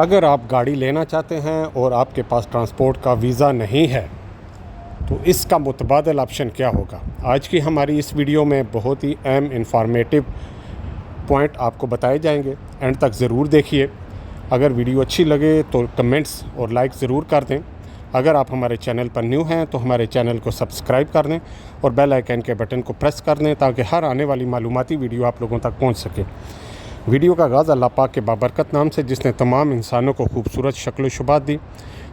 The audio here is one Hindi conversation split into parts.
अगर आप गाड़ी लेना चाहते हैं और आपके पास ट्रांसपोर्ट का वीज़ा नहीं है तो इसका मुतबादल ऑप्शन क्या होगा। आज की हमारी इस वीडियो में बहुत ही अहम इंफॉर्मेटिव पॉइंट आपको बताए जाएंगे। एंड तक ज़रूर देखिए। अगर वीडियो अच्छी लगे तो कमेंट्स और लाइक ज़रूर कर दें। अगर आप हमारे चैनल पर न्यू हैं तो हमारे चैनल को सब्सक्राइब कर दें और बेल आइकन के बटन को प्रेस कर दें ताकि हर आने वाली मालूमाती वीडियो आप लोगों तक पहुंच सके। वीडियो का आगाज़ अल्लाह पाक के बाबरकत नाम से जिसने तमाम इंसानों को खूबसूरत शक्ल शुबात दी।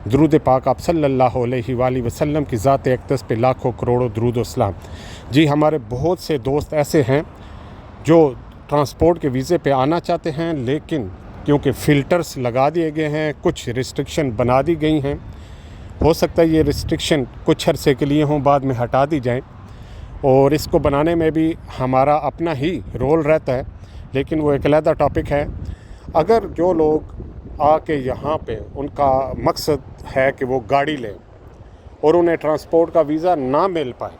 दरूद पाक आप सल्लल्लाहु अलैहि वसल्लम की ज़ात अक़दस पे लाखों करोड़ों दरूद व सलाम। जी, हमारे बहुत से दोस्त ऐसे हैं जो ट्रांसपोर्ट के वीज़े पे आना चाहते हैं, लेकिन क्योंकि फ़िल्टर्स लगा दिए गए हैं, कुछ रिस्ट्रिक्शन बना दी गई हैं। हो सकता है ये रिस्ट्रिक्शन कुछ अरसे के लिए हों, बाद में हटा दी जाएं, और इसको बनाने में भी हमारा अपना ही रोल रहता है, लेकिन वो एक अलग टॉपिक है। अगर जो लोग आके यहाँ पे उनका मकसद है कि वो गाड़ी लें और उन्हें ट्रांसपोर्ट का वीज़ा ना मिल पाए,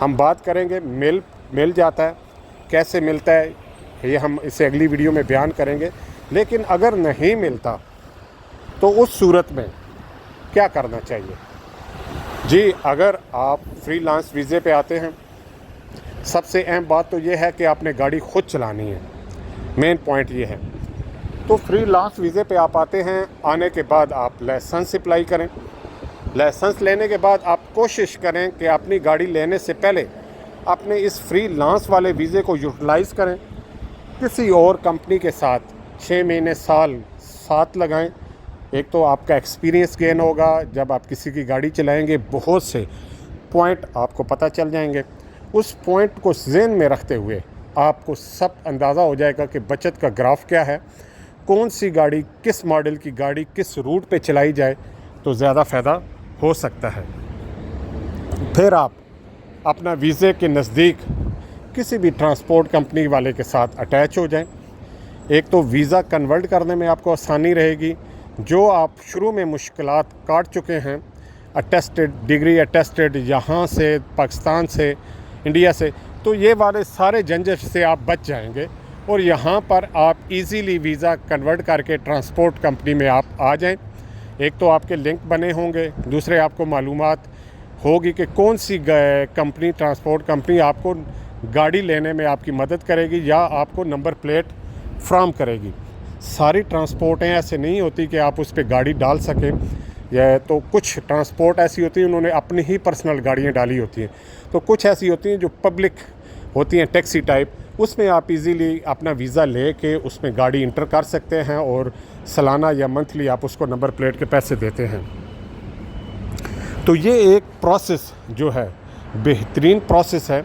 हम बात करेंगे मिल जाता है, कैसे मिलता है ये हम इसे अगली वीडियो में बयान करेंगे। लेकिन अगर नहीं मिलता तो उस सूरत में क्या करना चाहिए। जी, अगर आप फ्रीलांस वीज़े पे आते हैं, सबसे अहम बात तो ये है कि आपने गाड़ी खुद चलानी है। मेन पॉइंट ये है। तो फ्रीलांस वीज़े पे आप आते हैं, आने के बाद आप लाइसेंस अप्लाई करें। लाइसेंस लेने के बाद आप कोशिश करें कि अपनी गाड़ी लेने से पहले अपने इस फ्रीलांस वाले वीज़े को यूटिलाइज़ करें। किसी और कंपनी के साथ 6 महीने साल साथ लगाएं। एक तो आपका एक्सपीरियंस गेन होगा। जब आप किसी की गाड़ी चलाएंगे बहुत से पॉइंट आपको पता चल जाएंगे। उस पॉइंट को ज़हन में रखते हुए आपको सब अंदाज़ा हो जाएगा कि बचत का ग्राफ क्या है, कौन सी गाड़ी, किस मॉडल की गाड़ी किस रूट पे चलाई जाए तो ज़्यादा फ़ायदा हो सकता है। फिर आप अपना वीज़े के नज़दीक किसी भी ट्रांसपोर्ट कंपनी वाले के साथ अटैच हो जाएं। एक तो वीज़ा कन्वर्ट करने में आपको आसानी रहेगी। जो आप शुरू में मुश्किलात काट चुके हैं, अटेस्टेड डिग्री अटेस्टेड यहाँ से, पाकिस्तान से, इंडिया से, तो ये वाले सारे झंझट से आप बच जाएंगे और यहाँ पर आप इजीली वीज़ा कन्वर्ट करके ट्रांसपोर्ट कंपनी में आप आ जाएं। एक तो आपके लिंक बने होंगे, दूसरे आपको मालूमात होगी कि कौन सी कंपनी, ट्रांसपोर्ट कंपनी आपको गाड़ी लेने में आपकी मदद करेगी या आपको नंबर प्लेट फ्राहम करेगी। सारी ट्रांसपोर्टें ऐसे नहीं होती कि आप उस पर गाड़ी डाल सकें, या तो कुछ ट्रांसपोर्ट ऐसी होती हैं उन्होंने अपनी ही पर्सनल गाड़ियाँ डाली होती हैं, तो कुछ ऐसी होती हैं जो पब्लिक होती हैं, टैक्सी टाइप, उसमें आप इजीली अपना वीज़ा ले के उसमें गाड़ी इंटर कर सकते हैं और सालाना या मंथली आप उसको नंबर प्लेट के पैसे देते हैं। तो ये एक प्रोसेस जो है बेहतरीन प्रोसेस है।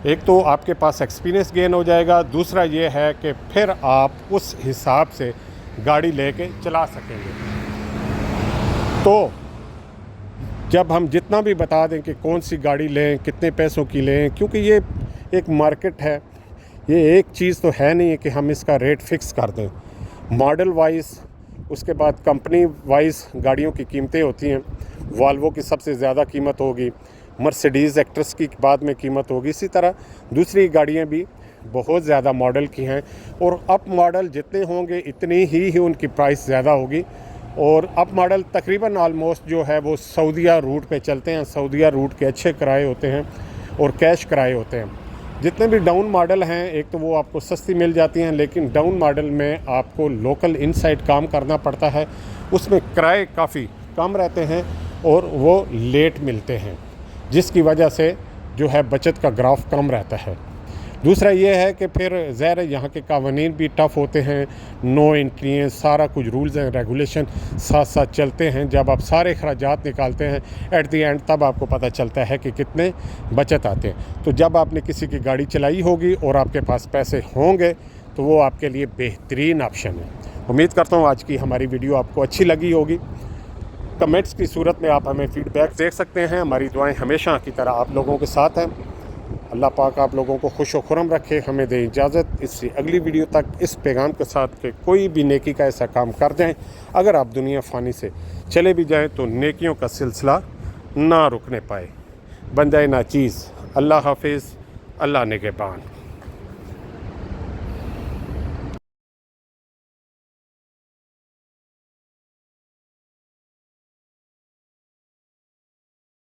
एक तो आपके पास एक्सपीरियंस गेन हो जाएगा, दूसरा ये है कि फिर आप उस हिसाब से गाड़ी लेके चला सकेंगे। तो जब हम जितना भी बता दें कि कौन सी गाड़ी लें, कितने पैसों की लें, क्योंकि ये एक मार्केट है, ये एक चीज़ तो है नहीं है कि हम इसका रेट फ़िक्स कर दें। मॉडल वाइज, उसके बाद कंपनी वाइज गाड़ियों की कीमतें होती हैं। वॉल्वो की सबसे ज़्यादा कीमत होगी, मर्सिडीज़ एक्ट्रेस की बाद में कीमत होगी, इसी तरह दूसरी गाड़ियाँ भी बहुत ज़्यादा मॉडल की हैं, और अप मॉडल जितने होंगे इतनी ही उनकी प्राइस ज़्यादा होगी। और अप मॉडल तकरीबन आलमोस्ट जो है वो सऊदीया रूट पे चलते हैं। सऊदीया रूट के अच्छे किराए होते हैं और कैश किराए होते हैं। जितने भी डाउन मॉडल हैं, एक तो वो आपको सस्ती मिल जाती हैं, लेकिन डाउन मॉडल में आपको लोकल इनसाइड काम करना पड़ता है, उसमें किराए काफ़ी कम रहते हैं और वो लेट मिलते हैं, जिसकी वजह से जो है बचत का ग्राफ कम रहता है। दूसरा ये है कि फिर ज़ाहिर यहाँ के कानून भी टफ़ होते हैं, नो एंट्री हैं, सारा कुछ रूल्स एंड रेगुलेशन साथ साथ चलते हैं। जब आप सारे खर्चात निकालते हैं एट द एंड, तब आपको पता चलता है कि कितने बचत आते हैं। तो जब आपने किसी की गाड़ी चलाई होगी और आपके पास पैसे होंगे तो वो आपके लिए बेहतरीन ऑप्शन है। उम्मीद करता हूँ आज की हमारी वीडियो आपको अच्छी लगी होगी। कमेंट्स की सूरत में आप हमें फ़ीडबैक दे सकते हैं। हमारी दुआएं हमेशा की तरह आप लोगों के साथ हैं। अल्लाह पाक आप लोगों को खुश व खुरम रखे। हमें दे इजाज़त इससे अगली वीडियो तक इस पैगाम के साथ कि कोई भी नेकी का ऐसा काम कर जाएं, अगर आप दुनिया फ़ानी से चले भी जाएं तो नेकियों का सिलसिला ना रुकने पाए। बन जाए ना चीज़। अल्लाह हाफिज़, अल्लाह निगहबान।